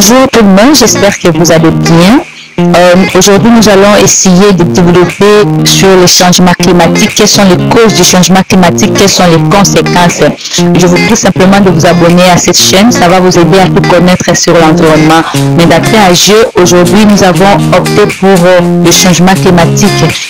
Bonjour tout le monde, j'espère que vous allez bien. Aujourd'hui, nous allons essayer de développer sur les changements climatiques. Quelles sont les causes du changement climatique? Quelles sont les conséquences? Je vous prie simplement de vous abonner à cette chaîne. Ça va vous aider à tout connaître sur l'environnement. Mais d'après AGE, aujourd'hui, nous avons opté pour le changement climatique.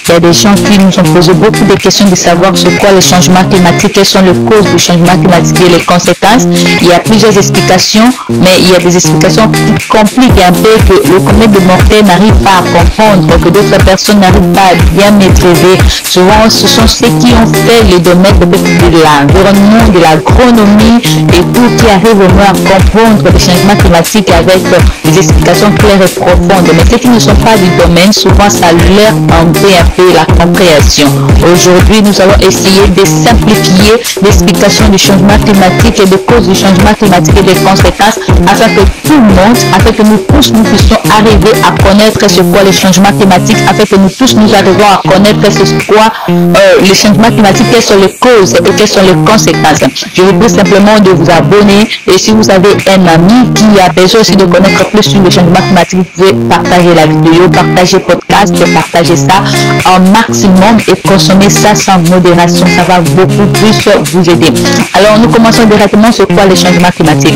Il y a des gens qui nous ont posé beaucoup de questions de savoir ce qu'est le changement climatique, quelles sont les causes du changement climatique et les conséquences. Il y a plusieurs explications, mais il y a des explications qui compliquent un peu, que le commun de mortels n'arrive pas à comprendre, que d'autres personnes n'arrivent pas à bien maîtriser. Souvent, ce sont ceux qui ont fait les domaines de l'environnement, de l'agronomie et tout, qui arrivent au moins à comprendre le changement climatique avec des explications claires et profondes. Mais ceux qui ne sont pas du domaine, souvent ça leur enlève un peu la compréhension. Aujourd'hui, nous allons essayer de simplifier l'explication du changement climatique et des causes du changement climatique et des conséquences, afin que tout le monde, afin que nous tous, nous puissions arriver à connaître ce qu'est le changement climatique, afin que nous tous nous arrivons à connaître ce qu'est le changement climatique, quelles sont les causes et quelles sont les conséquences. Je vous prie simplement de vous abonner, et si vous avez un ami qui a besoin aussi de connaître plus sur le changement climatique, vous pouvez partager la vidéo, partager le podcast, partager ça en maximum et consommer ça sans modération. Ça va beaucoup plus vous aider. Alors nous commençons directement sur quoi le changement climatique.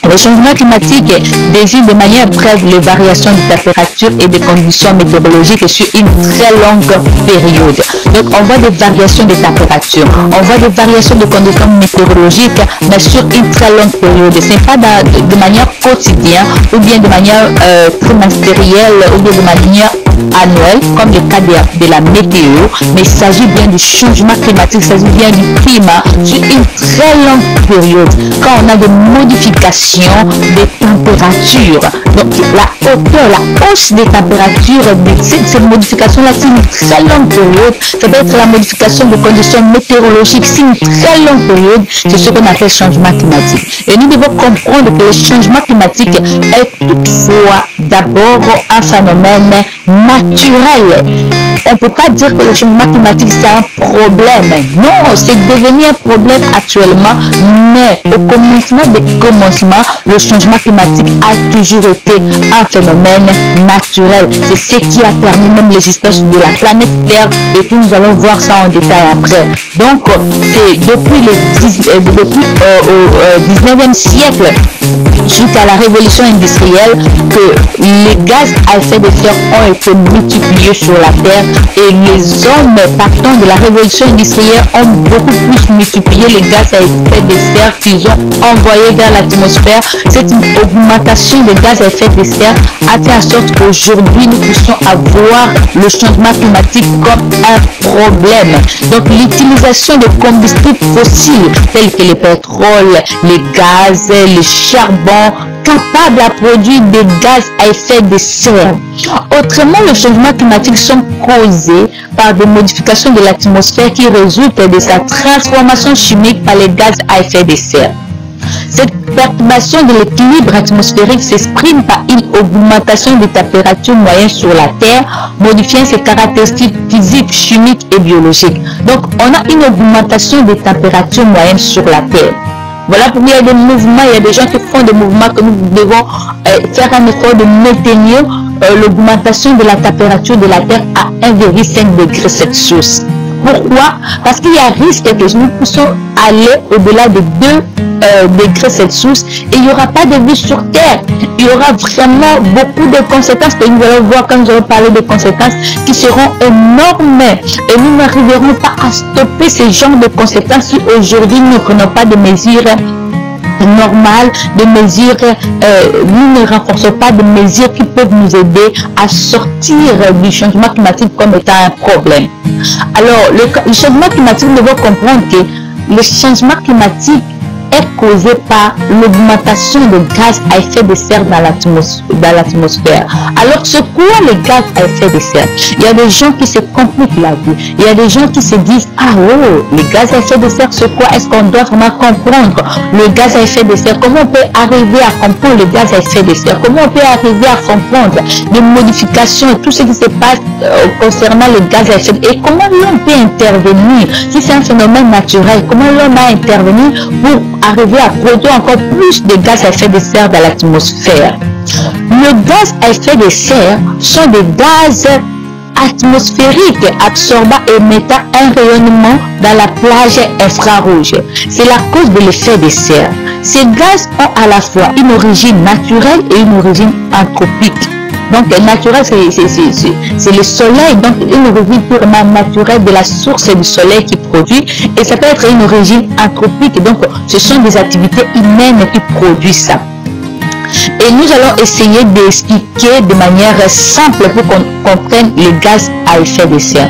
Le changement climatique désigne de manière brève les variations de température et des conditions météorologiques sur une très longue période. Donc on voit des variations de température, on voit des variations de conditions météorologiques, mais sur une très longue période. Ce n'est pas de manière quotidienne ou bien de manière trimestrielle ou bien de manière annuelle, comme le cas de la météo, mais il s'agit bien du changement climatique, il s'agit bien du climat sur une très longue période. Quand on a des modifications des températures, donc la hauteur, la hausse des températures, cette modification-là, c'est une très longue période. Ça peut être la modification de conditions météorologiques, c'est une très longue période, c'est ce qu'on appelle changement climatique. Et nous devons comprendre que le changement climatique est toutefois d'abord un phénomène naturel. On ne peut pas dire que le changement climatique c'est un problème. Non, c'est devenu un problème actuellement, mais au commencement des commencements, le changement climatique a toujours été un phénomène naturel. C'est ce qui a permis même l'existence de la planète Terre, et puis nous allons voir ça en détail après. Donc, c'est depuis au 19e siècle, suite à la révolution industrielle, que les gaz à effet de serre ont été multipliés sur la Terre, et les hommes partant de la révolution industrielle ont beaucoup plus multiplié les gaz à effet de serre qu'ils ont envoyés vers l'atmosphère. Cette augmentation des gaz à effet de serre a fait en sorte qu'aujourd'hui nous puissions avoir le changement climatique comme un problème. Donc l'utilisation de combustibles fossiles tels que le pétrole, les gaz, le charbon, capables à produire des gaz à effet de serre. Autrement, le changement climatique sont causés par des modifications de l'atmosphère qui résultent de sa transformation chimique par les gaz à effet de serre. Cette perturbation de l'équilibre atmosphérique s'exprime par une augmentation des températures moyennes sur la Terre, modifiant ses caractéristiques physiques, chimiques et biologiques. Donc, on a une augmentation des températures moyennes sur la Terre. Voilà pourquoi il y a des mouvements, il y a des gens qui font des mouvements que nous devons faire un effort de maintenir l'augmentation de la température de la Terre à 1,5 degré Celsius. Pourquoi? Parce qu'il y a risque que nous puissions aller au-delà de 2 degrés Celsius et il n'y aura pas de vie sur Terre. Il y aura vraiment beaucoup de conséquences que nous allons voir quand nous allons parler de conséquences qui seront énormes, et nous n'arriverons pas à stopper ce genre de conséquences si aujourd'hui nous ne prenons pas de mesures normales, de mesures, nous ne renforçons pas de mesures qui peuvent nous aider à sortir du changement climatique comme étant un problème. Alors, le changement climatique, nous devons comprendre que le changement climatique est causé par l'augmentation de gaz à effet de serre dans l'atmosphère. Alors, c'est quoi les gaz à effet de serre? Il y a des gens qui se compliquent la vie. Il y a des gens qui se disent, ah oh, les gaz à effet de serre, c'est quoi? Est-ce qu'on doit vraiment comprendre le gaz à effet de serre? Comment on peut arriver à comprendre le gaz à effet de serre? Comment on peut arriver à comprendre les modifications et tout ce qui se passe concernant le gaz à effet de serre? Et comment l'homme peut intervenir? Si c'est un phénomène naturel, comment l'homme a intervenu pour arriver contribuer à produire encore plus de gaz à effet de serre dans l'atmosphère. Le gaz à effet de serre sont des gaz atmosphériques absorbant et émettant un rayonnement dans la plage infrarouge. C'est la cause de l'effet de serre. Ces gaz ont à la fois une origine naturelle et une origine anthropique. Donc, naturel, c'est le soleil, donc une origine purement naturelle de la source du soleil qui produit. Et ça peut être une origine anthropique, donc ce sont des activités humaines qui produisent ça. Et nous allons essayer d'expliquer de manière simple pour qu'on comprenne les gaz à effet de serre.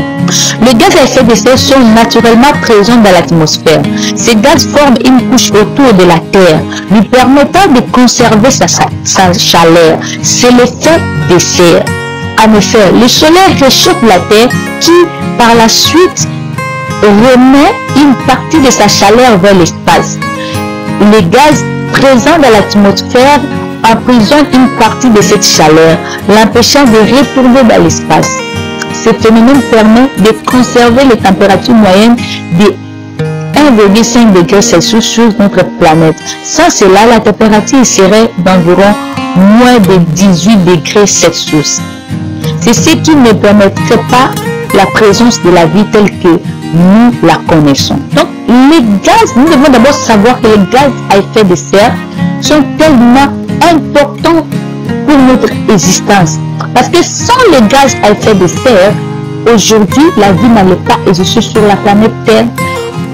Les gaz à effet de serre sont naturellement présents dans l'atmosphère. Ces gaz forment une couche autour de la Terre, lui permettant de conserver sa chaleur. C'est l'effet de serre. En effet, le soleil réchauffe la Terre qui, par la suite, remet une partie de sa chaleur vers l'espace. Les gaz présents dans l'atmosphère emprisonnent une partie de cette chaleur, l'empêchant de retourner dans l'espace. Ce phénomène permet de conserver les températures moyennes de 1,5 degrés Celsius sur notre planète. Sans cela, la température serait d'environ moins de 18 degrés Celsius. C'est ce qui ne permettrait pas la présence de la vie telle que nous la connaissons. Donc, les gaz, nous devons d'abord savoir que les gaz à effet de serre sont tellement importants pour notre existence. Parce que sans les gaz à effet de serre, aujourd'hui, la vie n'allait pas exister sur la planète Terre.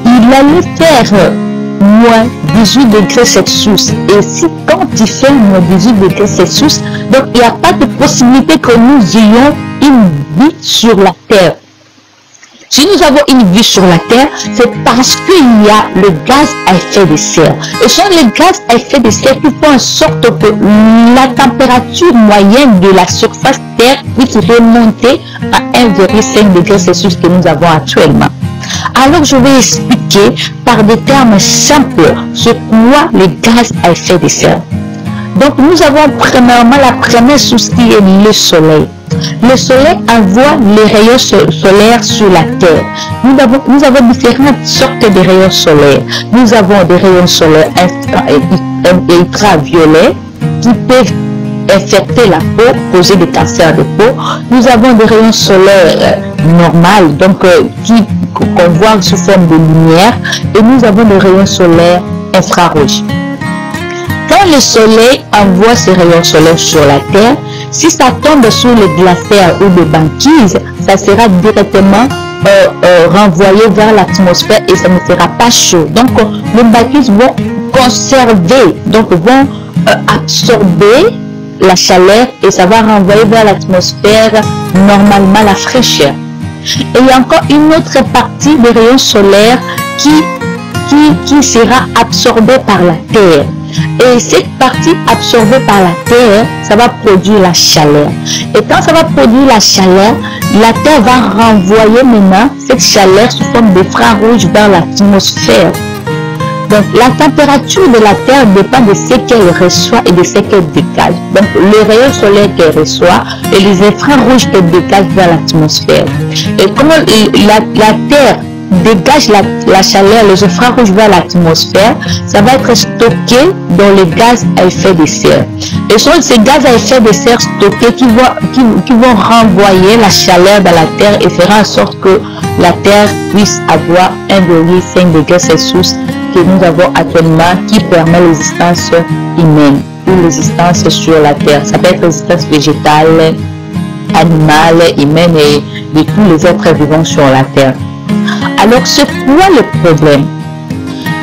Il allait faire moins 18 degrés Celsius. Et si quand il fait moins 18 degrés Celsius, donc il n'y a pas de possibilité que nous ayons une vie sur la Terre. Si nous avons une vie sur la Terre, c'est parce qu'il y a le gaz à effet de serre. Et ce sont les gaz à effet de serre qui font en sorte que la température moyenne de la surface Terre puisse remonter à 1,5 degré Celsius que nous avons actuellement. Alors je vais expliquer par des termes simples ce qu'est les gaz à effet de serre. Donc nous avons premièrement la première source qui est le soleil. Le soleil envoie les rayons solaires sur la Terre. Nous avons différentes sortes de rayons solaires. Nous avons des rayons solaires ultraviolets qui peuvent infecter la peau, causer des cancers de peau. Nous avons des rayons solaires normaux, donc qu'on voit sous forme de lumière. Et nous avons des rayons solaires infrarouges. Quand le soleil envoie ses rayons solaires sur la Terre, si ça tombe sur les glaciers ou des banquises, ça sera directement renvoyé vers l'atmosphère et ça ne sera pas chaud. Donc, les banquises vont conserver, donc vont absorber la chaleur et ça va renvoyer vers l'atmosphère normalement la fraîcheur. Et il y a encore une autre partie des rayons solaires qui sera absorbée par la Terre. Et cette partie absorbée par la Terre, ça va produire la chaleur. Et quand ça va produire la chaleur, la Terre va renvoyer maintenant cette chaleur sous forme d'infrarouge vers l'atmosphère. Donc la température de la Terre dépend de ce qu'elle reçoit et de ce qu'elle dégage. Donc les rayons solaires qu'elle reçoit et les infrarouges qu'elle dégage vers l'atmosphère. Et comment la Terre dégage la chaleur, les infrarouges vers l'atmosphère, ça va être stocké dans les gaz à effet de serre. Et ce sont ces gaz à effet de serre stockés qui vont renvoyer la chaleur dans la Terre et faire en sorte que la Terre puisse avoir 1,5 degré Celsius que nous avons actuellement qui permet l'existence humaine ou l'existence sur la Terre. Ça peut être l'existence végétale, animale, humaine et de tous les êtres vivants sur la Terre. Alors, c'est quoi le problème?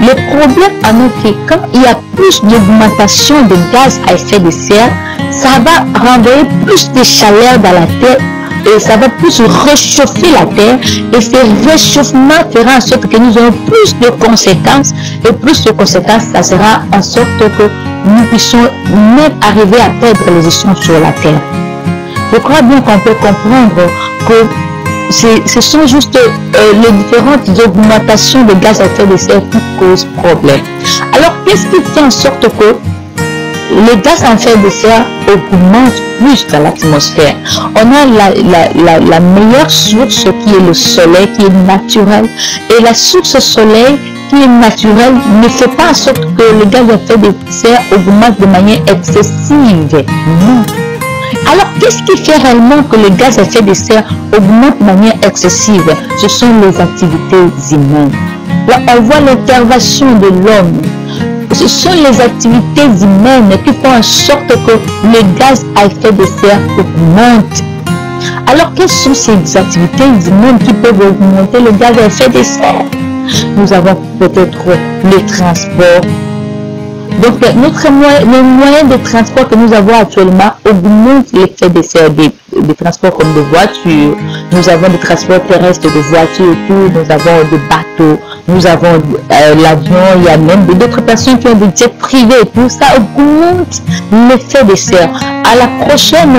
Le problème en est que quand il y a plus d'augmentation de gaz à effet de serre, ça va renvoyer plus de chaleur dans la Terre et ça va plus réchauffer la Terre. Et ce réchauffement fera en sorte que nous aurons plus de conséquences. Et plus de conséquences, ça sera en sorte que nous puissions même arriver à perdre les échanges sur la Terre. Je crois bien qu'on peut comprendre que ce sont juste les différentes augmentations de gaz à effet de serre qui causent problème. Alors, qu'est-ce qui fait en sorte que le gaz à effet de serre augmente plus dans l'atmosphère. On a la meilleure source qui est le soleil, qui est naturel. Et la source soleil qui est naturelle ne fait pas en sorte que le gaz à effet de serre augmente de manière excessive. Non. Alors, qu'est-ce qui fait réellement que le gaz à effet de serre augmente de manière excessive? Ce sont les activités humaines. Là, on voit l'intervention de l'homme. Ce sont les activités humaines qui font en sorte que le gaz à effet de serre augmente. Alors, quelles sont ces activités humaines qui peuvent augmenter le gaz à effet de serre? Nous avons peut-être le transport. Donc, les moyens de transport que nous avons actuellement augmentent l'effet de serre des transports comme des voitures. Nous avons des transports terrestres de voitures et tout. Nous avons des bateaux. Nous avons l'avion. Il y a même d'autres personnes qui ont des jets privés et tout. Ça augmente l'effet de serre. À la prochaine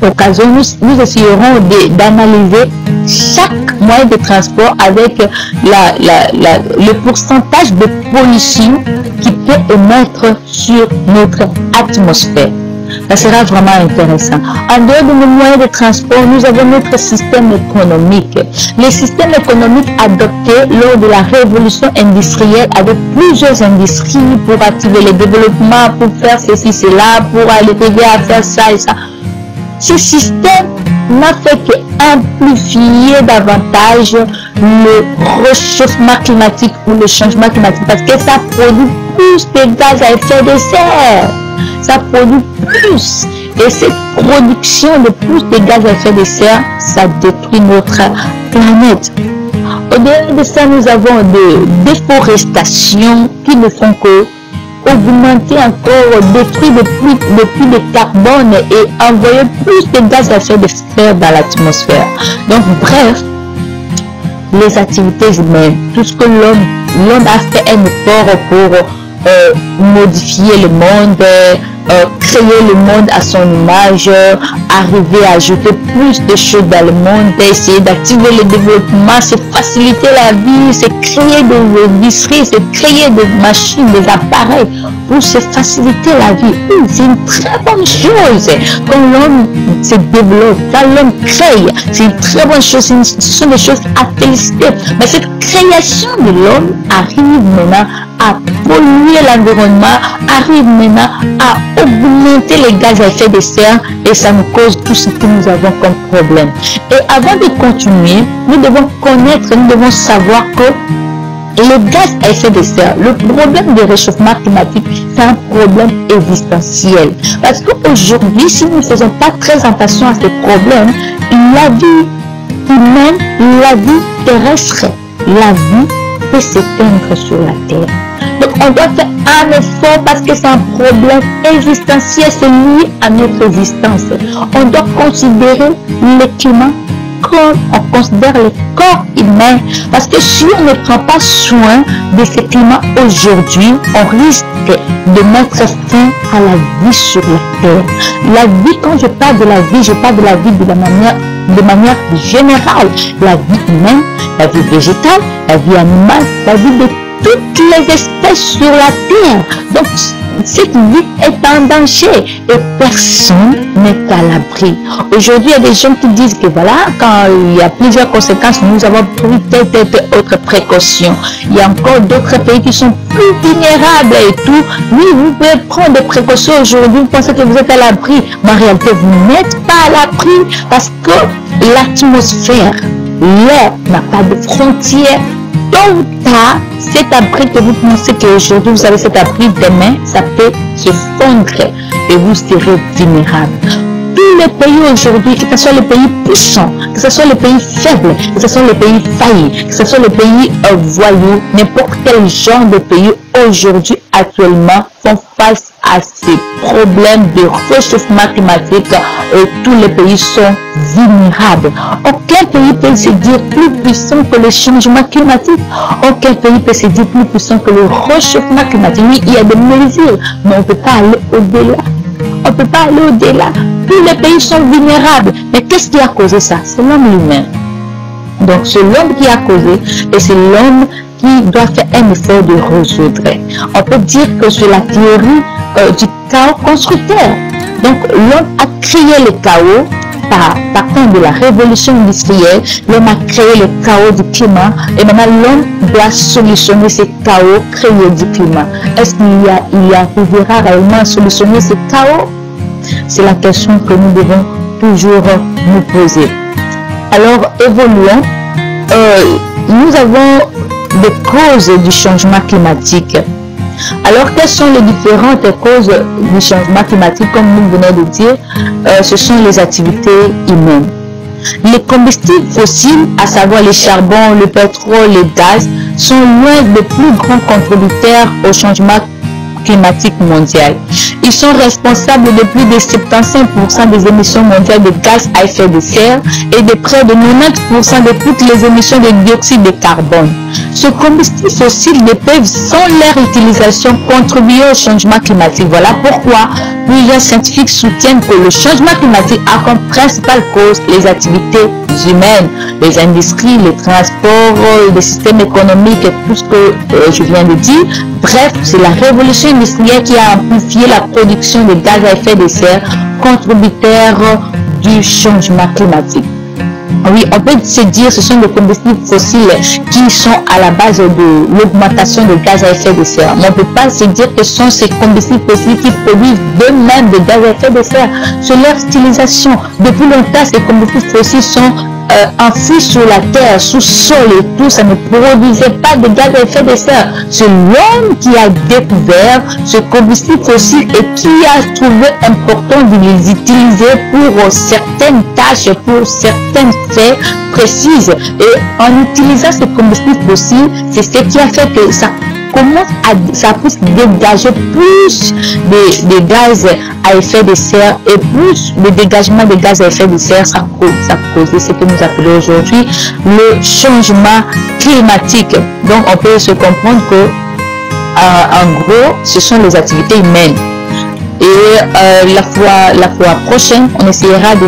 occasion, nous essayerons d'analyser chaque moyen de transport avec le pourcentage de pollution qui peut émettre sur notre atmosphère. Ça sera vraiment intéressant. En dehors de nos moyens de transport, nous avons notre système économique. Le système économique adopté lors de la révolution industrielle avec plusieurs industries pour activer le développement, pour faire ceci, cela, pour arriver à faire ça et ça. Ce système n'a fait qu'amplifier davantage le réchauffement climatique ou le changement climatique parce que ça produit plus de gaz à effet de serre. Ça produit plus. Et cette production de plus de gaz à effet de serre, ça détruit notre planète. Au-delà de ça, nous avons des déforestations qui ne font que augmenter encore, détruire le puits de carbone et envoyer plus de gaz à effet de serre dans l'atmosphère. Donc, bref, les activités humaines, tout ce que l'homme a fait un effort pour modifier le monde, créer le monde à son image, arriver à ajouter plus de choses dans le monde, essayer d'activer le développement, c'est faciliter la vie, c'est créer des industries, c'est créer des machines, des appareils pour se faciliter la vie. Oui, c'est une très bonne chose. Quand l'homme se développe, quand l'homme crée, c'est une très bonne chose, ce sont des choses à féliciter. Mais cette création de l'homme arrive maintenant à polluer l'environnement, arrive maintenant à augmenter les gaz à effet de serre et ça nous cause tout ce que nous avons comme problème. Et avant de continuer, nous devons connaître, nous devons savoir que le gaz à effet de serre, le problème du réchauffement climatique, c'est un problème existentiel. Parce qu'aujourd'hui, si nous ne faisons pas très attention à ce problème, la vie humaine, la vie terrestre, la vie peut s'éteindre sur la terre. Donc on doit faire un effort parce que c'est un problème existentiel, c'est lié à notre existence. On doit considérer le climat comme on considère le corps humain. Parce que si on ne prend pas soin de ce climat aujourd'hui, on risque de mettre fin à la vie sur la terre. La vie, quand je parle de la vie, je parle de la vie de manière générale. La vie humaine, la vie végétale, la vie animale, la vie de toutes les espèces sur la terre. Donc, cette vie est en danger et personne n'est à l'abri. Aujourd'hui, il y a des gens qui disent que voilà, quand il y a plusieurs conséquences, nous avons pris telle autre précaution. Il y a encore d'autres pays qui sont plus vulnérables et tout. Oui, vous pouvez prendre des précautions aujourd'hui, vous pensez que vous êtes à l'abri, mais en réalité, vous n'êtes pas à l'abri parce que l'atmosphère, l'air n'a pas de frontières. Tôt ou tard, cet abri que vous pensez qu'aujourd'hui vous avez cet abri, demain, ça peut se fondre et vous serez vulnérable. Tous les pays aujourd'hui, que ce soit les pays puissants, que ce soit les pays faibles, que ce soit les pays faillis, que ce soit les pays voyous, n'importe quel genre de pays aujourd'hui actuellement font face à ces problèmes de réchauffement climatique et tous les pays sont vulnérables. Aucun pays peut se dire plus puissant que le changement climatique. Aucun pays peut se dire plus puissant que le réchauffement climatique. Oui, il y a des mesures, mais on ne peut pas aller au-delà. On ne peut pas aller au-delà. Tous les pays sont vulnérables. Mais qu'est-ce qui a causé ça? C'est l'homme lui-même. Donc c'est l'homme qui a causé et c'est l'homme qui doit faire un effort de résoudre. On peut dire que sur la théorie, du chaos constructeur. Donc l'homme a créé le chaos partant de la révolution industrielle. L'homme a créé le chaos du climat et maintenant l'homme doit solutionner ce chaos créé du climat. Est-ce qu'il arrivera réellement à solutionner ce chaos? C'est la question que nous devons toujours nous poser. Alors évoluons. Nous avons des causes du changement climatique. Alors, quelles sont les différentes causes du changement climatique? Comme nous venons de dire, ce sont les activités humaines. Les combustibles fossiles, à savoir les charbons, le pétrole, les gaz, sont loin des plus grands contributeurs au changement climatique mondial. Ils sont responsables de plus de 75% des émissions mondiales de gaz à effet de serre et de près de 90% de toutes les émissions de dioxyde de carbone. Ce combustible fossile ne peuvent, sans leur utilisation, contribuer au changement climatique. Voilà pourquoi plusieurs scientifiques soutiennent que le changement climatique a comme principale cause les activités humaines, les industries, les transports, les systèmes économiques et tout ce que je viens de dire. Bref, c'est la révolution industrielle qui a amplifié la production de gaz à effet de serre, contributeur du changement climatique. Oui, on peut se dire que ce sont des combustibles fossiles qui sont à la base de l'augmentation de gaz à effet de serre. Mais on ne peut pas se dire que ce sont ces combustibles fossiles qui produisent d'eux-mêmes de gaz à effet de serre. C'est leur utilisation. Depuis longtemps, ces combustibles fossiles sont enfouis sous la terre, sous sol et tout, ça ne produisait pas de gaz à effet de serre. C'est l'homme qui a découvert ce combustible fossile et qui a trouvé important de les utiliser pour certaines tâches, pour certaines faits précises. Et en utilisant ce combustible fossile, c'est ce qui a fait que ça puisse dégager plus de gaz à effet de serre et plus de dégagement de gaz à effet de serre, ça cause ce que nous appelons aujourd'hui le changement climatique. Donc on peut se comprendre que en gros ce sont les activités humaines. Et la fois prochaine, on essaiera de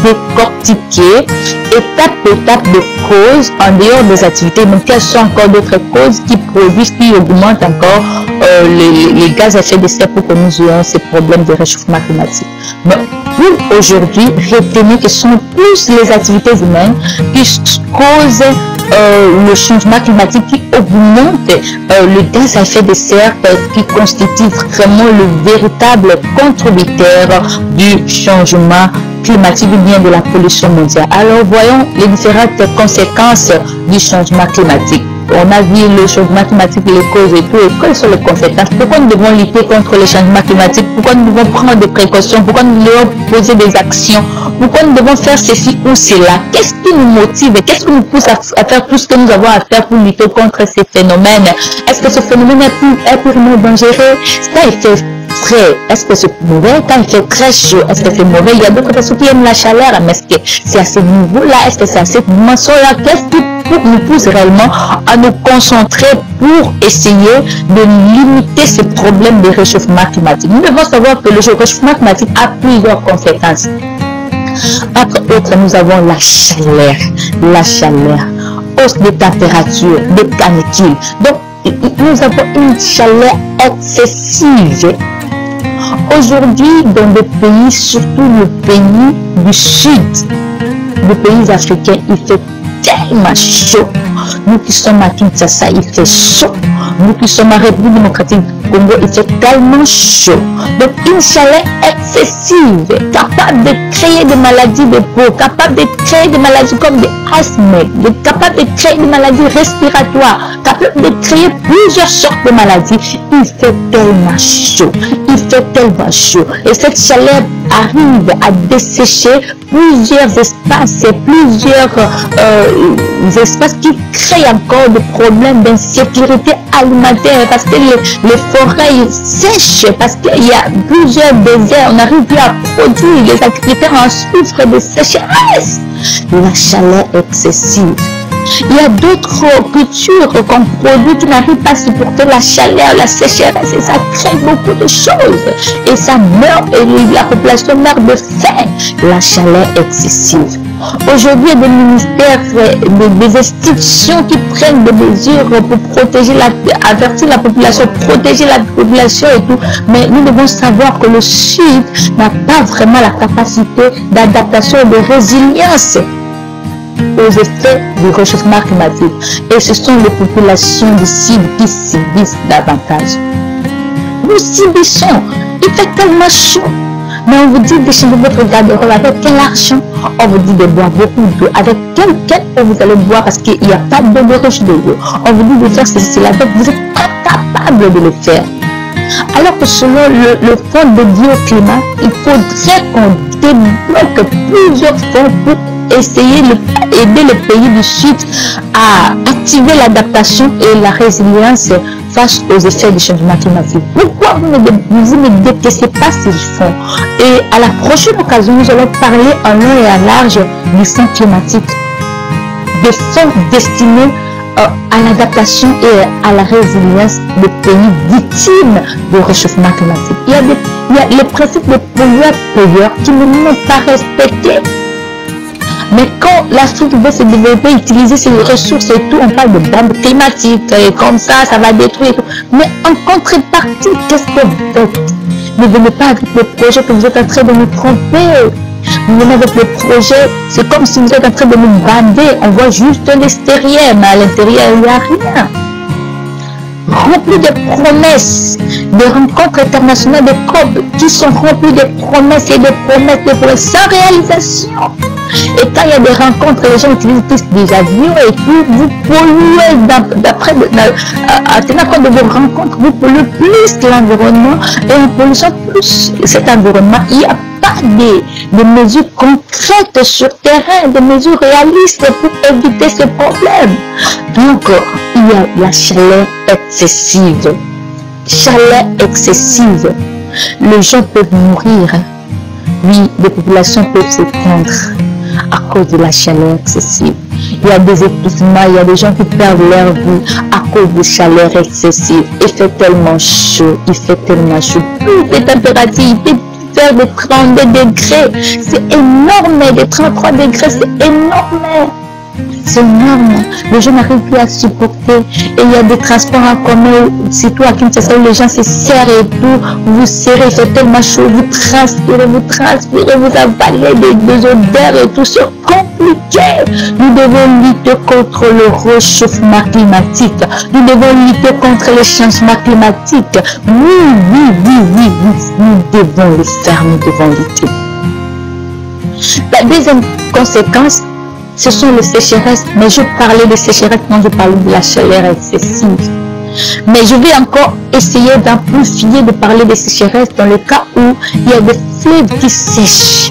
décortiquer étape de causes en dehors des activités. Donc, quelles sont encore d'autres causes qui produisent, qui augmentent encore les gaz à effet de serre pour que nous ayons ces problèmes de réchauffement climatique. Mais pour aujourd'hui, retenez que ce sont plus les activités humaines qui causent le changement climatique, qui augmente le gaz à effet de serre, qui constitue vraiment le véritable contributeur du changement climatique ou bien de la pollution mondiale. Alors voyons les différentes conséquences du changement climatique. On a vu le changement climatique, les causes et tout, et quelles sont les conséquences? Pourquoi nous devons lutter contre le changement climatique? Pourquoi nous devons prendre des précautions? Pourquoi nous devons poser des actions? Pourquoi nous devons faire ceci ou cela? Qu'est-ce qui nous motive? Qu'est-ce qui nous pousse à faire tout ce que nous avons à faire pour lutter contre ces phénomènes? Est-ce que ce phénomène est purement dangereux? Quand il fait frais, est-ce que c'est mauvais? Quand il fait très chaud, est-ce que c'est mauvais? Il y a d'autres personnes qui aiment la chaleur, mais est-ce que c'est à ce niveau-là? Est-ce que c'est à cette dimension-là? Qu'est-ce qui nous pousse réellement à nous concentrer pour essayer de limiter ces problèmes de réchauffement climatique? Nous devons savoir que le réchauffement climatique a plusieurs conséquences. Entre autres, nous avons la chaleur, hausse des températures, des canicules. Donc, nous avons une chaleur excessive. Aujourd'hui, dans des pays, surtout le pays du Sud, les pays africains, il fait tellement chaud. Nous qui sommes à Kinshasa, il fait chaud. Nous qui sommes à République démocratique du Congo, il fait tellement chaud. Donc une chaleur excessive, capable de créer des maladies de peau, capable de créer des maladies comme des asthme, capable de créer des maladies respiratoires, capable de créer plusieurs sortes de maladies. Il fait tellement chaud. Il fait tellement chaud. Et cette chaleur arrive à dessécher plusieurs espaces, qui créent encore des problèmes d'insécurité alimentaire parce que les forêts sèchent, parce qu'il y a plusieurs déserts, on n'arrive plus à produire, les agriculteurs en souffrent de sécheresse. La chaleur excessive. Il y a d'autres cultures qu'on produit qui n'arrivent pas à supporter la chaleur, la sécheresse, et ça crée beaucoup de choses. Et ça meurt, et la population meurt de faim. La chaleur excessive. Aujourd'hui, il y a des ministères, des institutions qui prennent des mesures pour protéger avertir la population, protéger la population et tout. Mais nous devons savoir que le Sud n'a pas vraiment la capacité d'adaptation et de résilience aux effets du réchauffement climatique. Et ce sont les populations du Sud qui subissent davantage. Nous subissons. Il fait tellement chaud. Mais on vous dit de changer votre garde-robe avec quel argent? On vous dit de boire beaucoup d'eau. Avec quelle eau vous allez boire parce qu'il n'y a pas d'eau de roche de l'eau. On vous dit de faire ceci, cela. Donc vous êtes incapable de le faire. Alors que selon le fonds dédié au climat, il faudrait qu'on débloque plusieurs fonds pour essayer d'aider les pays du Sud à activer l'adaptation et la résilience face aux effets du changement climatique. Pourquoi vous ne détestez pas ces fonds? Et à la prochaine occasion, nous allons parler en long et en large du fonds climatique, des fonds destinés à l'adaptation et à la résilience des pays victimes du réchauffement climatique. Il y a les principes de pollueur-payeur qui ne sont pas respectés. Mais quand l'Afrique veut se développer, utiliser ses ressources et tout, on parle de bombes climatiques et comme ça va détruire. Mais en contrepartie, qu'est-ce que vous faites? Ne venez pas avec le projet que vous êtes en train de nous tromper. Vous venez avec le projet, c'est comme si vous êtes en train de nous bander. On voit juste l'extérieur, mais à l'intérieur, il n'y a rien. Remplis de promesses, des rencontres internationales de COP qui sont remplies de promesses et de promesses sans réalisation. Et quand il y a des rencontres, les gens utilisent tous des avions et tout, vous polluez en tenant compte de vos rencontres, vous polluez plus l'environnement et en polluant plus cet environnement. Il n'y a pas de mesures concrètes sur terrain, de mesures réalistes pour éviter ce problème. Donc, il y a la chaleur excessive. Chaleur excessive. Les gens peuvent mourir. Oui, les populations peuvent s'éteindre à cause de la chaleur excessive. Il y a des étourdissements, il y a des gens qui perdent leur vie à cause de chaleur excessive. Il fait tellement chaud, Plus de température, il peut faire de 32 degrés. C'est énorme, de 33 degrés, c'est énorme. C'est énorme. Les gens n'arrivent plus à supporter. Et il y a des transports en commun, surtout à Kinshasa, où les gens se serrent et tout. Vous serrez, il fait tellement chaud, vous transpirez, vous avalez des odeurs et tout. C'est compliqué. Nous devons lutter contre le réchauffement climatique. Nous devons lutter contre le changement climatique. Oui. Nous devons le faire, nous devons lutter. La deuxième conséquence, ce sont les sécheresses, mais je parlais de sécheresse quand je parlais de la chaleur excessive. Mais je vais encore essayer d'amplifier, de parler de sécheresse dans le cas où il y a des fleuves qui sèchent,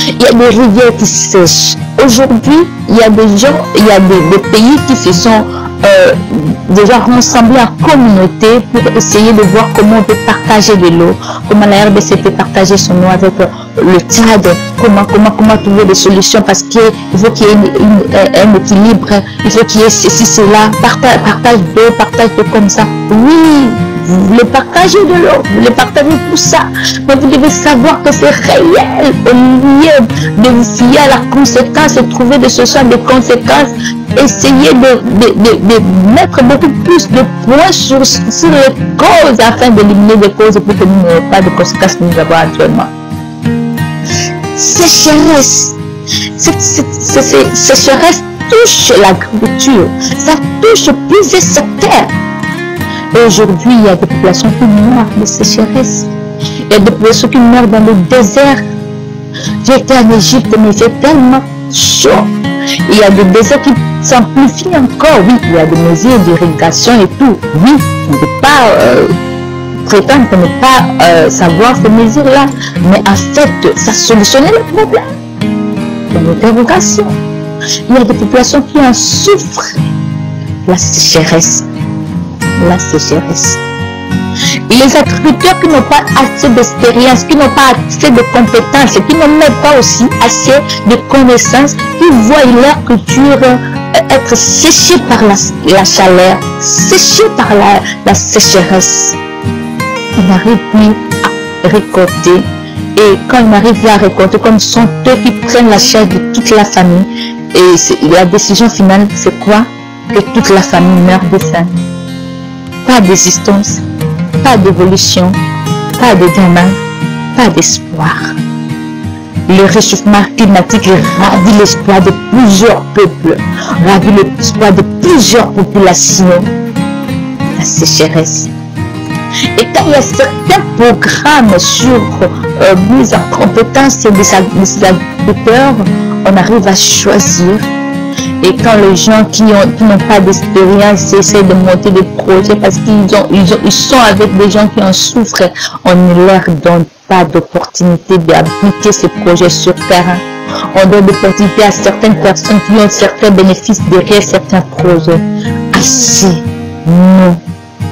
il y a des rivières qui sèchent. Aujourd'hui, il y a des gens, il y a des pays qui se sont déjà rassemblés en communauté pour essayer de voir comment on peut partager de l'eau, comment la RDC peut partager son eau avec le Tchad, comment trouver des solutions parce qu'il faut qu'il y ait un équilibre, il faut qu'il y ait ceci, cela, partage d'eau comme ça. Oui, vous voulez partager de l'eau, vous voulez partager tout ça, mais vous devez savoir que c'est réel. Au lieu de vous fier à la conséquence et trouver des solutions, des conséquences, essayez de mettre beaucoup plus de points sur les causes afin d'éliminer des causes pour que nous n'ayons pas de conséquences que nous avons actuellement. Sécheresse. Cette sécheresse touche l'agriculture, ça touche plusieurs secteurs. Et aujourd'hui, il y a des populations qui meurent de sécheresse. Il y a des populations qui meurent dans le désert. J'ai été en Égypte, mais c'est tellement chaud. Il y a des déserts qui s'amplifient encore. Oui, il y a des mesures d'irrigation et tout. Oui, on ne peut pas prétendre qu'on ne peut pas savoir ces mesures-là. Mais en fait, ça solutionnait le problème. Il y a une interrogation. Il y a des populations qui en souffrent. La sécheresse. La sécheresse. Et les agriculteurs qui n'ont pas assez d'expérience, qui n'ont pas assez de compétences, qui n'ont même pas aussi assez de connaissances, qui voient leur culture être séchés par la chaleur, séchés par la sécheresse. Ils n'arrivent plus à récolter. Et quand ils n'arrivent plus à récolter, comme sont eux qui prennent la charge de toute la famille, et la décision finale, c'est quoi? Que toute la famille meurt de faim. Pas d'existence, pas d'évolution, pas de gamin, pas d'espoir. Le réchauffement climatique ravit l'espoir de plusieurs peuples, ravit l'espoir de plusieurs populations. La sécheresse. Et quand il y a certains programmes sur mise en compétence des agriculteurs, on arrive à choisir. Et quand les gens qui n'ont pas d'expérience essaient de monter des projets parce qu'ils sont avec des gens qui en souffrent, on ne leur donne pas d'opportunité d'appliquer ces projets sur terrain. On donne l'opportunité à certaines personnes qui ont certains bénéfices derrière certains projets. Assez. Non.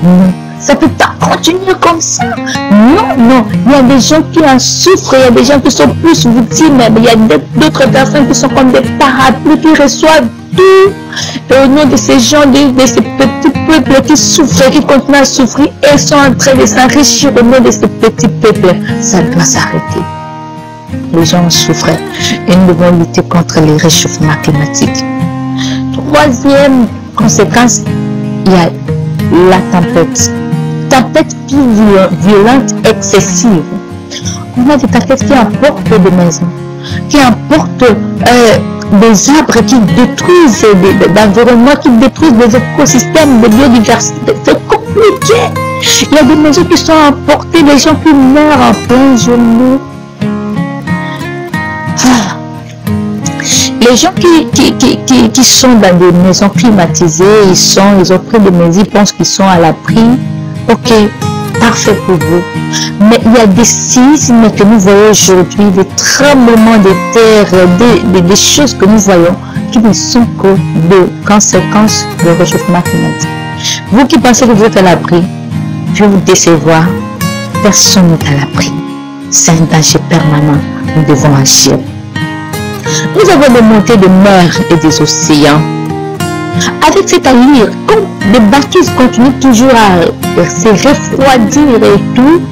Non. Ça ne peut pas continuer comme ça. Non. Il y a des gens qui en souffrent, il y a des gens qui sont plus victimes, mais il y a d'autres personnes qui sont comme des parapluies qui reçoivent tout. Et au nom de ces gens, de ces petits peuples qui souffrent, qui continuent à souffrir, et sont en train de s'enrichir au nom de ces petits peuples. Ça doit s'arrêter. Les gens souffrent et nous devons lutter contre les réchauffements climatiques. Troisième conséquence, il y a la tempête. Tempête plus violente, excessive. On a des tempêtes qui emportent des maisons, qui emportent des arbres, qui détruisent l'environnement, qui détruisent des écosystèmes, des biodiversités. C'est compliqué. Il y a des maisons qui sont emportées, des gens qui meurent en plein journée. Les gens qui sont dans des maisons climatisées, ils ont pris des mesures, ils pensent qu'ils sont à l'abri. Ok, parfait pour vous. Mais il y a des séismes que nous voyons aujourd'hui, des tremblements de terre, des choses que nous voyons qui ne sont que des conséquences du réchauffement climatique. Vous qui pensez que vous êtes à l'abri, je vais vous décevoir. Personne n'est à l'abri. C'est un danger permanent. Nous devons agir. Nous avons des montées de mers et des océans. Avec cette allure, comme les bâtisses continuent toujours à se refroidir et tout,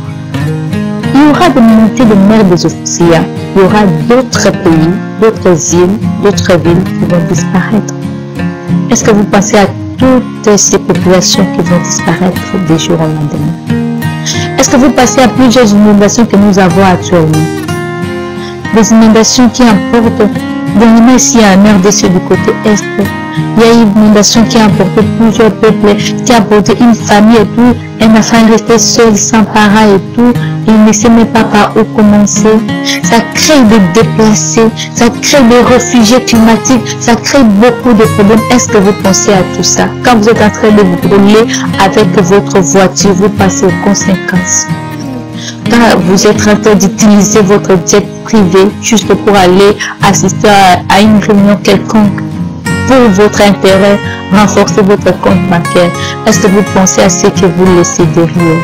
il y aura des montées de mer et des océans. Il y aura d'autres pays, d'autres îles, d'autres villes qui vont disparaître. Est-ce que vous pensez à toutes ces populations qui vont disparaître des jours au lendemain? Est-ce que vous pensez à plusieurs inondations que nous avons actuellement? Des inondations qui emportent, dernièrement ici en RDC du côté Est, il y a une inondation qui a emporté plusieurs peuples, qui a emporté une famille et tout, un enfant est resté seul, sans parents et tout, il ne sait même pas par où commencer. Ça crée des déplacés, ça crée des réfugiés climatiques, ça crée beaucoup de problèmes. Est-ce que vous pensez à tout ça? Quand vous êtes en train de vous brûler avec votre voiture, vous passez aux conséquences. Quand vous êtes en train d'utiliser votre jet privé juste pour aller assister à une réunion quelconque, pour votre intérêt, renforcer votre compte bancaire, est-ce que vous pensez à ce que vous laissez derrière?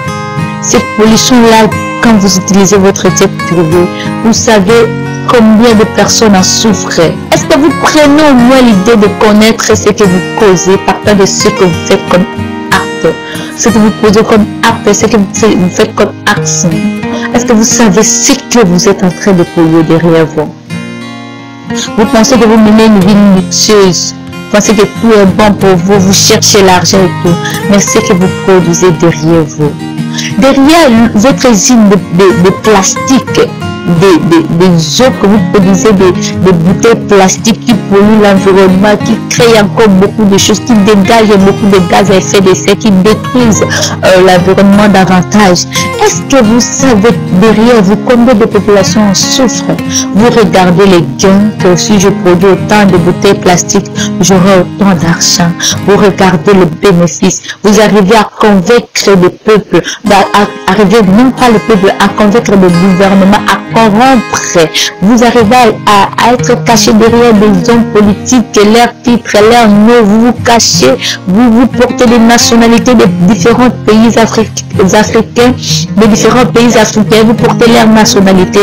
Cette pollution-là, quand vous utilisez votre jet privé, vous savez combien de personnes en souffrent. Est-ce que vous prenez au moins l'idée de connaître ce que vous causez partant de ce que vous faites comme acte, ce que vous posez comme acte, ce que vous faites comme action? Est-ce que vous savez ce que vous êtes en train de polluer derrière vous? Vous pensez que vous menez une vie luxueuse, vous pensez que tout est bon pour vous, vous cherchez l'argent et tout, mais ce que vous produisez derrière vous, derrière votre usine de plastique, des eaux que vous produisez, des bouteilles plastiques qui polluent l'environnement, qui créent encore beaucoup de choses, qui dégagent beaucoup de gaz à effet de serre, qui détruisent l'environnement davantage. Est-ce que vous savez derrière vous combien de populations en souffrent? Vous regardez les gains que si je produis autant de bouteilles plastiques, j'aurai autant d'argent. Vous regardez les bénéfices. Vous arrivez à convaincre le peuple, arrivez non pas le peuple, à convaincre le gouvernement, à corrompre. Vous arrivez à être caché derrière des hommes politiques, leurs titres, leurs noms, vous vous cachez, vous portez les nationalités des différents pays africains, des différents pays africains, vous portez leur nationalité.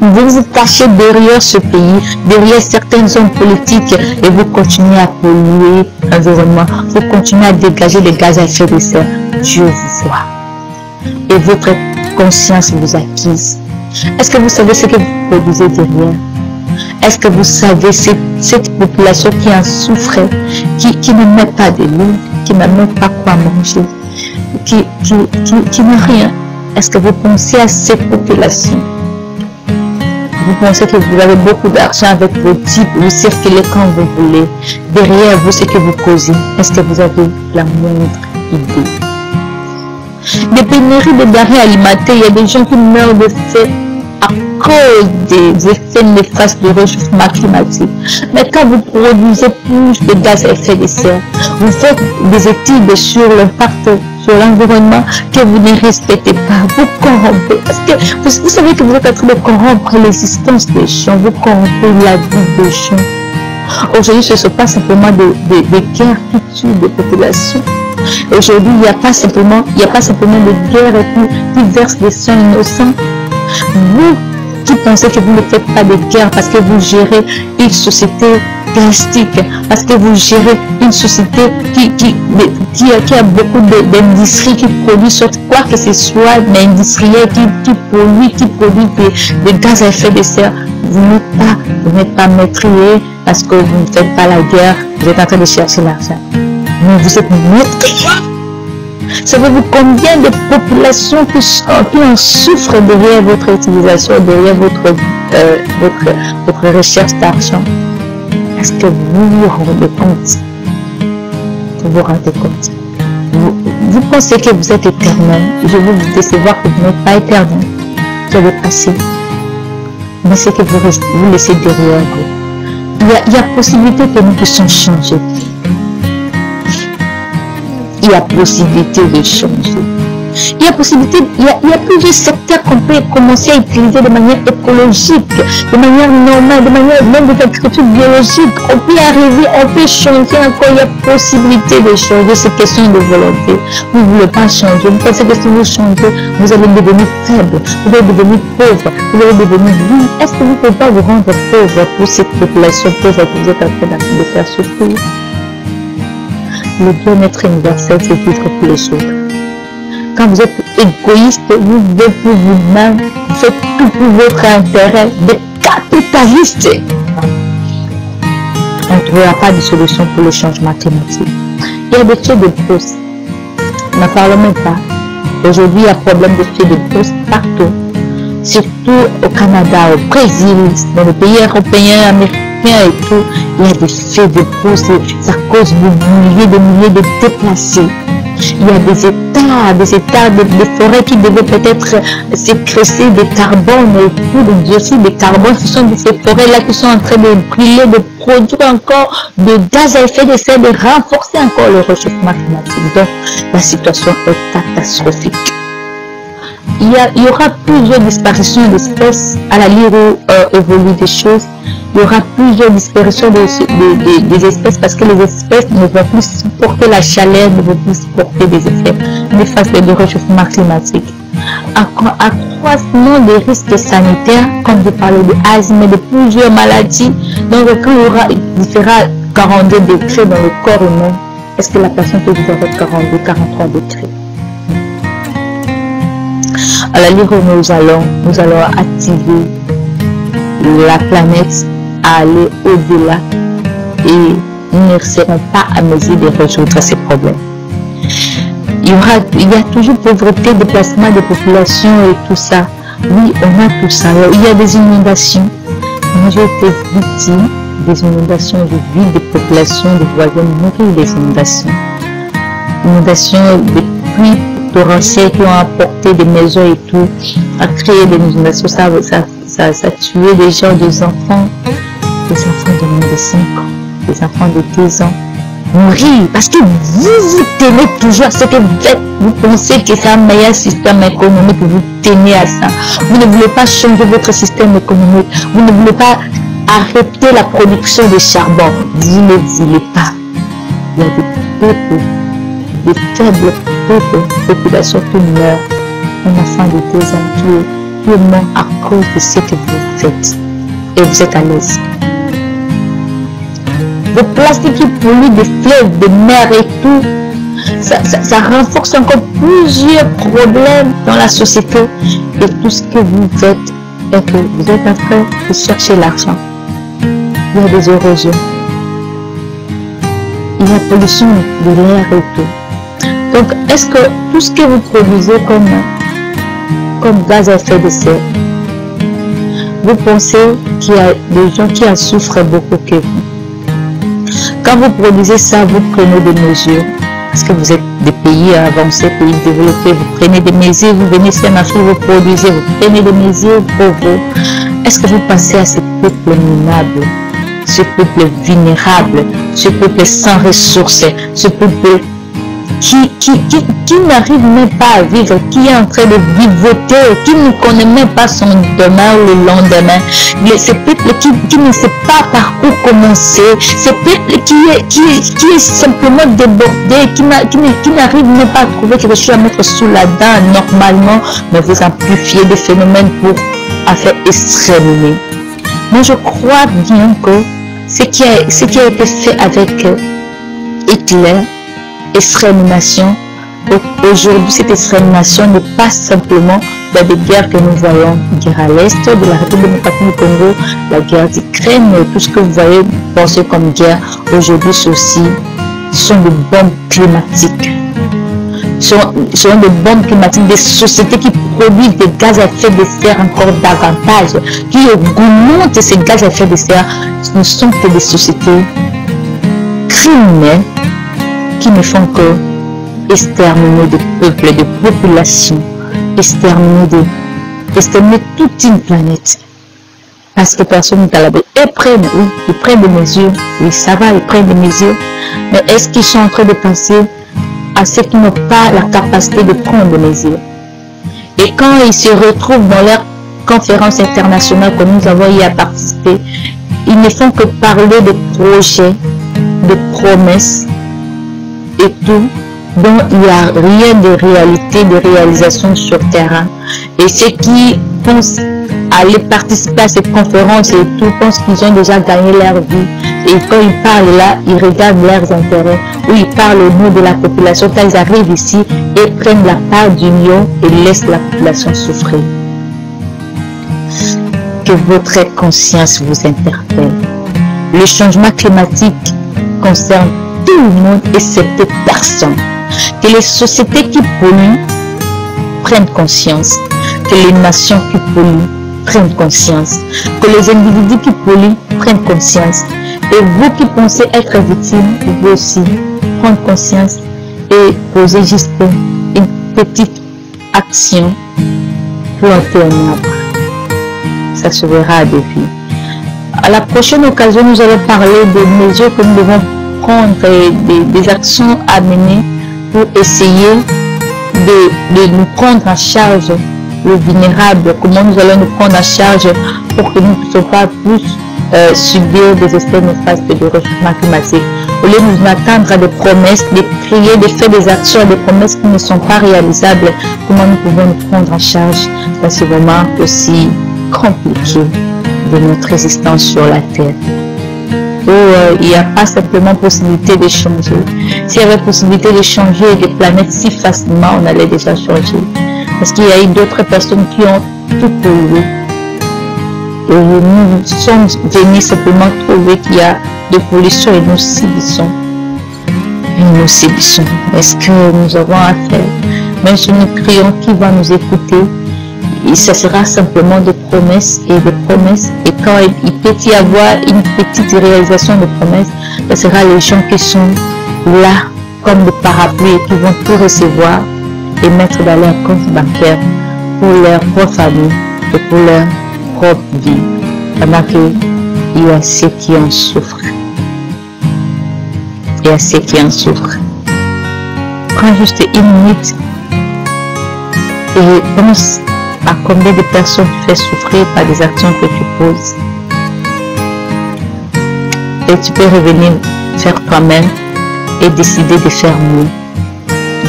Vous vous cachez derrière ce pays, derrière certains hommes politiques et vous continuez à polluer l'environnement. Vous continuez à dégager des gaz à effet de serre. Dieu vous voit. Et votre conscience vous acquise. Est-ce que vous savez ce que vous produisez derrière? Est-ce que vous savez cette population qui en souffre, qui ne met pas de l'eau, qui n'a même pas quoi manger, qui n'a rien? Est-ce que vous pensez à cette population? Vous pensez que vous avez beaucoup d'argent avec vos types, vous circulez quand vous voulez. Derrière vous, ce que vous causez, est-ce que vous avez la moindre idée? Des pénuries de denrées alimentaires, il y a des gens qui meurent de faim à cause des effets néfastes du réchauffement climatique. Mais quand vous produisez plus de gaz à effet de serre, vous faites des études sur l'impact sur l'environnement que vous ne respectez pas, vous corrompez. Parce que vous savez que vous êtes en train de corrompre l'existence des gens, vous corrompez la vie des gens. Aujourd'hui, ce ne sont pas simplement des guerres qui tuent des populations. Aujourd'hui, il n'y a pas simplement de guerres qui versent des sangs innocents. Vous qui pensez que vous ne faites pas de guerre parce que vous gérez une société plastique, parce que vous gérez une société qui a beaucoup d'industries qui produisent soit quoi que ce soit, mais industriels qui produit des gaz à effet de serre. Vous n'êtes pas meurtrier parce que vous ne faites pas la guerre, vous êtes en train de chercher l'argent. Mais vous êtes meurtrier. Savez-vous combien de populations qui en souffrent derrière votre utilisation, derrière votre recherche d'argent? Est-ce que vous vous rendez compte? Vous vous rendez compte? Vous pensez que vous êtes éternel. Je veux vous décevoir que vous n'êtes pas éternel. Vous allez passer. Mais c'est que vous laissez derrière vous. Il y a possibilité que nous puissions changer. Il y a possibilité de changer. Il y a plusieurs secteurs qu'on peut commencer à utiliser de manière écologique, de manière normale, de manière même d'agriculture biologique. On peut arriver, on peut changer encore. Il y a possibilité de changer. C'est question de volonté. Vous ne voulez pas changer. Vous pensez que si vous changez, vous allez devenir faible, vous allez devenir pauvre, vous allez devenir vil. Est-ce que vous ne pouvez pas vous rendre pauvre pour cette population pauvre que vous êtes en train de faire souffrir? Le bien-être universel, c'est vivre pour les autres. Quand vous êtes égoïste, vous vivez pour vous-même, vous faites tout pour votre intérêt, des capitalistes. On ne trouvera pas de solution pour le changement climatique. Il y a des feux de brousse. N'en parlons même pas. Aujourd'hui, il y a problème de feux de brousse partout. Surtout au Canada, au Brésil, dans les pays européens, américains et tout. Il y a des feux de brousse. Ça cause des milliers de déplacés. Il y a des états de forêts qui devaient peut-être sécréter des carbones et tout, des dioxydes de carbone. Ce sont ces forêts-là qui sont en train de brûler, de produire encore de gaz à effet de serre, de renforcer encore le réchauffement climatique. Donc, la situation est catastrophique. Il y aura plusieurs disparitions d'espèces à la lire où évoluent des choses. Il y aura plusieurs disparitions des espèces parce que les espèces ne vont plus supporter la chaleur, ne vont plus supporter des effets néfastes du réchauffement climatique. Accroissement des risques sanitaires, comme je parlais de asthme et de plusieurs maladies. Donc, quand il fera 42 degrés dans le corps humain, est-ce que la personne peut vivre avec 42, 43 degrés? À la lire où nous allons activer la planète à aller au-delà et nous ne serons pas à mesure de résoudre ces problèmes. Il y a toujours pauvreté, déplacement des populations et tout ça. Oui, on a tout ça. Il y a des inondations. Moi, j'ai été victime des inondations. J'ai vu des populations, des voisins mourir des inondations. Inondations de pluies torrentielles qui ont apporté des maisons et tout, a créé des inondations. Ça a tué des gens, des enfants de moins de 5 ans, des enfants de 2 ans. Mourir parce que vous tenez toujours à ce que vous pensez que c'est un meilleur système économique, vous tenez à ça. Vous ne voulez pas changer votre système économique, vous ne voulez pas arrêter la production de charbon, vous ne voulez pas. Il y a des peuples, des faibles peuples, populations qui meurent. Un enfant de 2 ans simplement à cause de ce que vous faites. Et vous êtes à l'aise. Vos plastiques qui polluent des fleuves, des mers et tout, ça renforce encore plusieurs problèmes dans la société. Et tout ce que vous faites est que vous êtes en train de chercher l'argent. Il y a des érosions. Il y a pollution de l'air et tout. Donc, est-ce que tout ce que vous produisez comme gaz à effet de serre, vous pensez qu'il y a des gens qui en souffrent beaucoup que vous? Quand vous produisez ça, vous prenez des mesures. Parce que vous êtes des pays avancés, pays développés, vous prenez des mesures, vous venez sur en Afrique, vous produisez, vous prenez des mesures pour vous. Est-ce que vous pensez à ce peuple minable, ce peuple vulnérable, ce peuple sans ressources, ce peuple qui n'arrive même pas à vivre, qui est en train de vivoter, qui ne connaît même pas son demain ou le lendemain. Ce peuple qui ne sait pas par où commencer, ce peuple qui est simplement débordé, qui n'arrive même pas à trouver quelque chose à mettre sous la dent normalement, mais vous amplifiez des phénomènes pour faire exterminer. Mais je crois bien que ce qui a été fait avec Hitler, extermination, aujourd'hui cette extermination n'est pas simplement la des guerres que nous voyons, guerre à l'est de la République démocratique du Congo, la guerre d'Ukraine, tout ce que vous voyez penser comme guerre, aujourd'hui ce sont des bombes climatiques. Ce sont des bombes climatiques, des sociétés qui produisent des gaz à effet de serre encore davantage, qui augmentent ces gaz à effet de serre. Ce ne sont que des sociétés criminelles qui ne font que exterminer des peuples, des populations, exterminer toute une planète. Parce que personne n'est à l'abri. Ils prennent des mesures, oui ça va, ils prennent des mesures, mais est-ce qu'ils sont en train de penser à ceux qui n'ont pas la capacité de prendre des mesures? Et quand ils se retrouvent dans leur conférence internationale que nous avons y à participer, ils ne font que parler de projets, de promesses, et tout, dont il n'y a rien de réalité, de réalisation sur terrain. Et ceux qui pensent aller participer à cette conférence et tout, pensent qu'ils ont déjà gagné leur vie. Et quand ils parlent là, ils regardent leurs intérêts, ou ils parlent au nom de la population. Quand ils arrivent ici, ils prennent la part du lion et laissent la population souffrir. Que votre conscience vous interpelle. Le changement climatique concerne tout le monde et cette personne. Que les sociétés qui polluent prennent conscience. Que les nations qui polluent prennent conscience. Que les individus qui polluent prennent conscience. Et vous qui pensez être victime, vous aussi prendre conscience et poser juste une petite action, planter un arbre. Ça se verra depuis. À la prochaine occasion, nous allons parler des mesures que nous devons prendre et des actions à mener pour essayer de nous prendre en charge le vulnérable, comment nous allons nous prendre en charge pour que nous ne puissions pas plus subir des effets néfastes de réchauffement climatique. Au lieu de nous attendre à des promesses, de prier, de faire des actions, des promesses qui ne sont pas réalisables, comment nous pouvons nous prendre en charge dans ce moment aussi compliqué de notre existence sur la Terre. Où il n'y a pas simplement possibilité de changer. S'il y avait possibilité de changer des planètes si facilement, on allait déjà changer. Parce qu'il y a eu d'autres personnes qui ont tout pollué. Et nous sommes venus simplement trouver qu'il y a de pollution et nous subissons. Et nous subissons. Est-ce que nous avons à faire? Même si nous crions, qui va nous écouter? Et ça sera simplement des promesses et des promesses. Et quand il peut y avoir une petite réalisation de promesses, ce sera les gens qui sont là comme des parapluies et qui vont tout recevoir et mettre dans leur compte bancaire pour leur propre famille et pour leur propre vie. Pendant qu'il y a ceux qui en souffrent. Il y a ceux qui en souffrent. Prends juste une minute et pense à combien de personnes tu fais souffrir par des actions que tu poses. Et tu peux revenir faire toi-même et décider de faire mieux.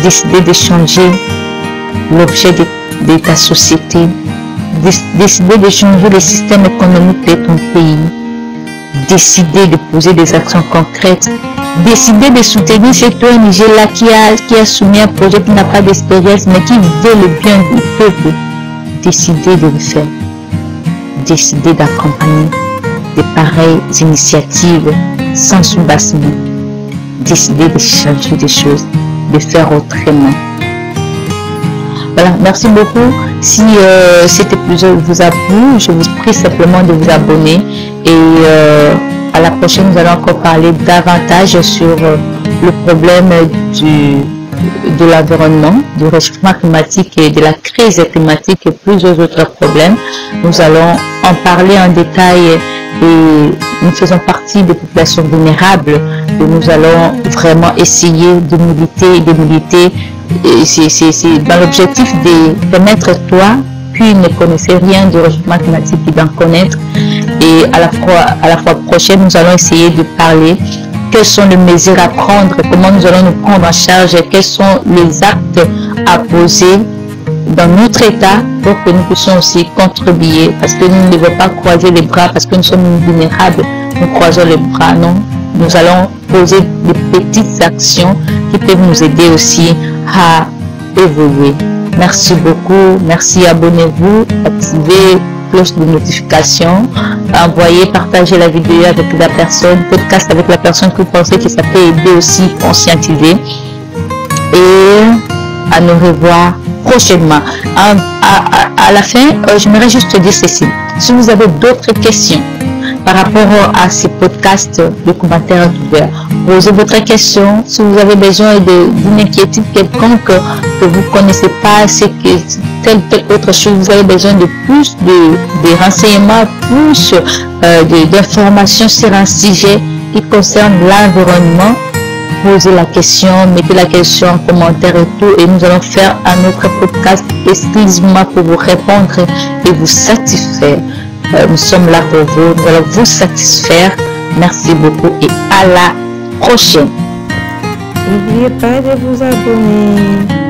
Décider de changer l'objet de ta société, Décider de changer le système économique de ton pays. Décider de poser des actions concrètes. Décider de soutenir cette ONG-là qui a soumis un projet qui n'a pas d'expérience mais qui veut le bien du peuple. Décider de le faire. Décider d'accompagner de pareilles initiatives sans soubassement. Décider de changer des choses, de faire autrement. Voilà, merci beaucoup. Si cet épisode vous a plu, je vous prie simplement de vous abonner et à la prochaine, nous allons encore parler davantage sur le problème de l'environnement, du réchauffement climatique et de la crise climatique et plusieurs autres problèmes. Nous allons en parler en détail et nous faisons partie des populations vulnérables et nous allons vraiment essayer de militer. C'est dans l'objectif de permettre toi qui ne connaissais rien du réchauffement climatique et d'en connaître. Et à la fois prochaine, nous allons essayer de parler quelles sont les mesures à prendre, comment nous allons nous prendre en charge, quels sont les actes à poser dans notre État pour que nous puissions aussi contribuer, parce que nous ne devons pas croiser les bras parce que nous sommes vulnérables, nous croisons les bras, non. Nous allons poser des petites actions qui peuvent nous aider aussi à évoluer. Merci beaucoup, merci, abonnez-vous, activez cloche de notification, envoyez, partagez la vidéo avec la personne, podcast avec la personne que vous pensez que ça peut aider aussi, conscientiser. Et à nous revoir prochainement. À la fin, j'aimerais juste te dire ceci. Si vous avez d'autres questions par rapport à ces podcasts, le commentaire est ouvert. Posez votre question. Si vous avez besoin d'une inquiétude quelconque que vous ne connaissez pas, c'est que telle autre chose, vous avez besoin de plus de renseignements, plus d'informations sur un sujet qui concerne l'environnement. Posez la question, mettez la question en commentaire et tout, et nous allons faire un autre podcast exclusivement pour vous répondre et vous satisfaire. Nous sommes là pour vous, nous allons vous satisfaire. Merci beaucoup et à la prochaine. N'oubliez pas de vous abonner.